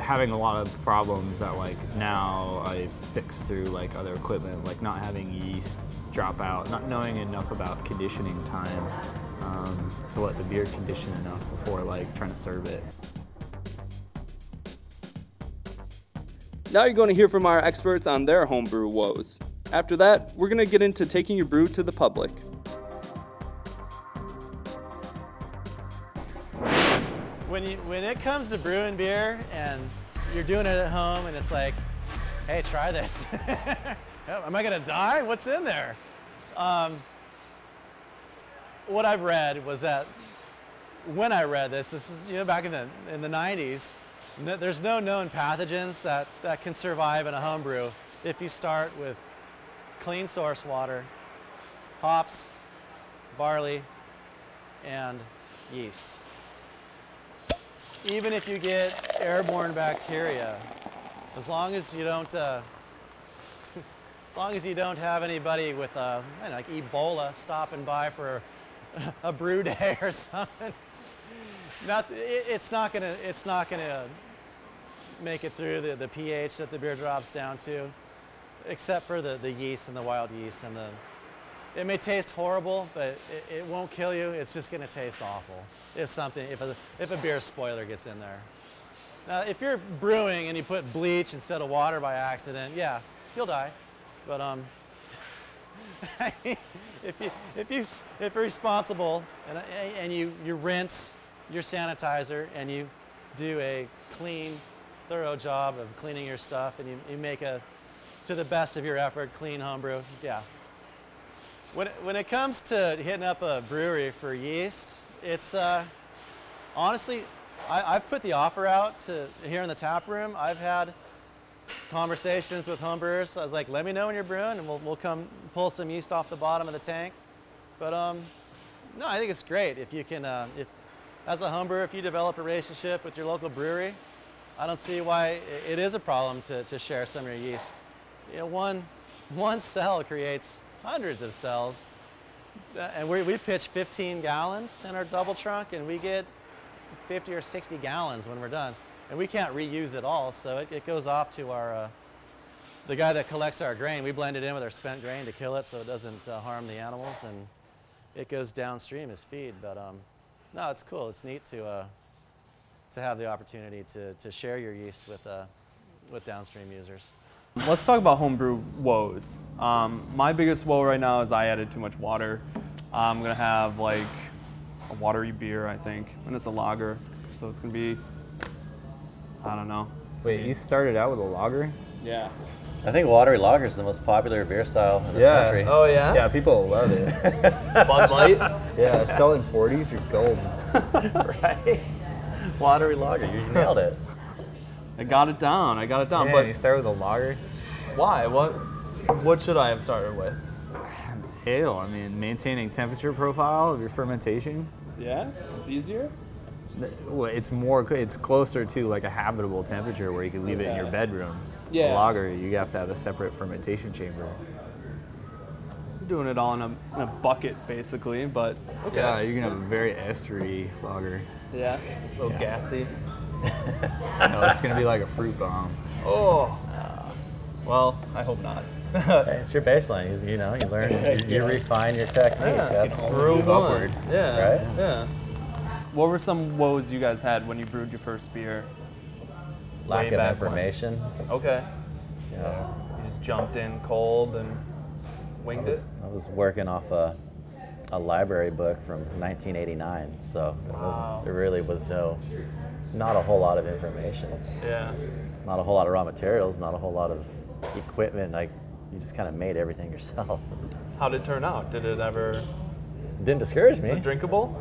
having a lot of problems that like now I fix through like other equipment, like not having yeast drop out, not knowing enough about conditioning time to let the beer condition enough before like trying to serve it. Now you're going to hear from our experts on their homebrew woes. After that, we're going to get into taking your brew to the public. When it comes to brewing beer and you're doing it at home and it's like, hey, try this. Am I gonna die? What's in there? What I've read was that when I read this is back in the 90s, there's no known pathogens that can survive in a home brew if you start with clean source water, hops, barley, and yeast. Even if you get airborne bacteria, as long as you don't have anybody with like Ebola stopping by for a brew day or something, it's not gonna make it through the pH that the beer drops down to, except for the yeast and the wild yeast, and it may taste horrible, but it won't kill you. It's just going to taste awful if a beer spoiler gets in there. Now, if you're brewing and you put bleach instead of water by accident, yeah, you'll die. But if you're responsible and you rinse your sanitizer and you do a clean, thorough job of cleaning your stuff and you make to the best of your effort, clean homebrew, yeah. When it comes to hitting up a brewery for yeast, it's honestly, I've put the offer out to here in the tap room. I've had conversations with homebrewers. I was like, let me know when you're brewing and we'll come pull some yeast off the bottom of the tank. But no, I think it's great if you can, as a homebrewer, if you develop a relationship with your local brewery, I don't see why it is a problem to share some of your yeast. One cell creates hundreds of cells, and we pitch 15 gallons in our double trunk, and we get 50 or 60 gallons when we're done, and we can't reuse it all, so it goes off to our the guy that collects our grain. We blend it in with our spent grain to kill it so it doesn't harm the animals, and it goes downstream as feed. But no, it's cool. It's neat to have the opportunity to share your yeast with downstream users. Let's talk about homebrew woes. My biggest woe right now is I added too much water. I'm gonna have like a watery beer, I think, and it's a lager, so it's gonna be, I don't know. Wait, you started out with a lager? Yeah. I think watery lager is the most popular beer style in this country. Oh yeah? Yeah, people love it. Bud Light? Yeah, selling 40s, you're golden. Right? Watery lager, you nailed it. I got it down. Man, but you start with a lager? why? What should I have started with? Ale, I mean, maintaining temperature profile of your fermentation. Yeah, it's easier. Well, it's closer to like a habitable temperature where you can leave it in your bedroom. Yeah. A lager, you have to have a separate fermentation chamber. I'm doing it all in a bucket, basically, but okay. Yeah, you're gonna have a very estery lager. Yeah, a little gassy. No, it's gonna be like a fruit bomb. Oh. Well, I hope not. Hey, it's your baseline. You learn, you refine your technique. Yeah, That's move upward. Yeah. Right? Yeah. What were some woes you guys had when you brewed your first beer? Lack Way of back information. Okay. Yeah. You just jumped in cold and winged it? I was working off a library book from 1989, so there really was not a whole lot of information. Yeah. Not a whole lot of raw materials, not a whole lot of equipment. You just kind of made everything yourself. How did it turn out? Did it ever? It didn't discourage me. Is it drinkable?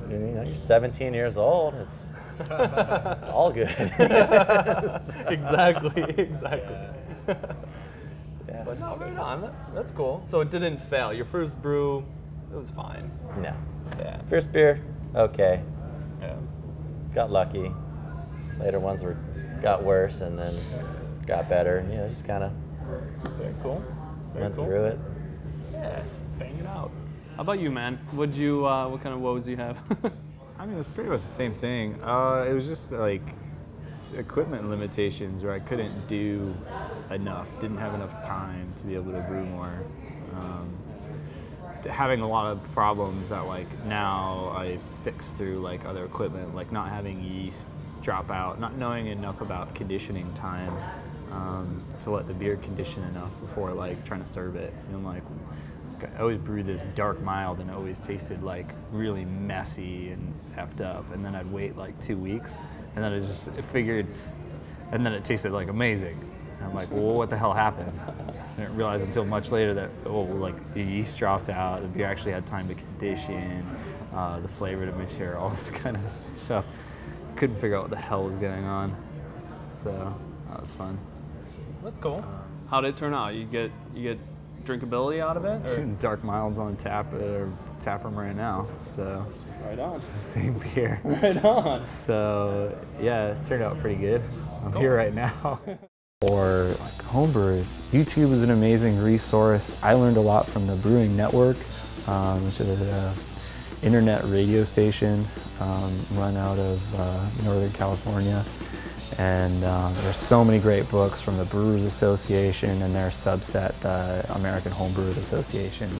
You're 17 years old. It's all good. Exactly. Yeah. But no, right on. That's cool. So it didn't fail. Your first brew, it was fine. No. Yeah. First beer, okay. Yeah. Got lucky. Later ones got worse and then got better. And just kind of Very cool. went through it. Yeah. Bang it out. How about you, man? What kind of woes do you have? I mean, it was pretty much the same thing. It was just like equipment limitations where I couldn't do enough, didn't have enough time to be able to brew more. Having a lot of problems that like now I fix through like other equipment, like not having yeast drop out, not knowing enough about conditioning time to let the beer condition enough before like trying to serve it. And like I always brewed this dark mild and it always tasted like really messy and effed up, and then I'd wait like 2 weeks and then and then it tasted like amazing. And I'm like, well, what the hell happened? I didn't realize until much later that, oh, like the yeast dropped out, the beer actually had time to condition, the flavor to mature, all this kind of stuff. Couldn't figure out what the hell was going on. So that was fun. That's cool. How did it turn out? You get drinkability out of it? Or? Dark milds on tap room right now. So Right on. it's the same beer. Right on. So yeah, it turned out pretty good. I'm here right now. For like homebrewers, YouTube is an amazing resource. I learned a lot from the Brewing Network, which is an internet radio station run out of Northern California. And there's so many great books from the Brewers Association and their subset, the American Homebrewers Association.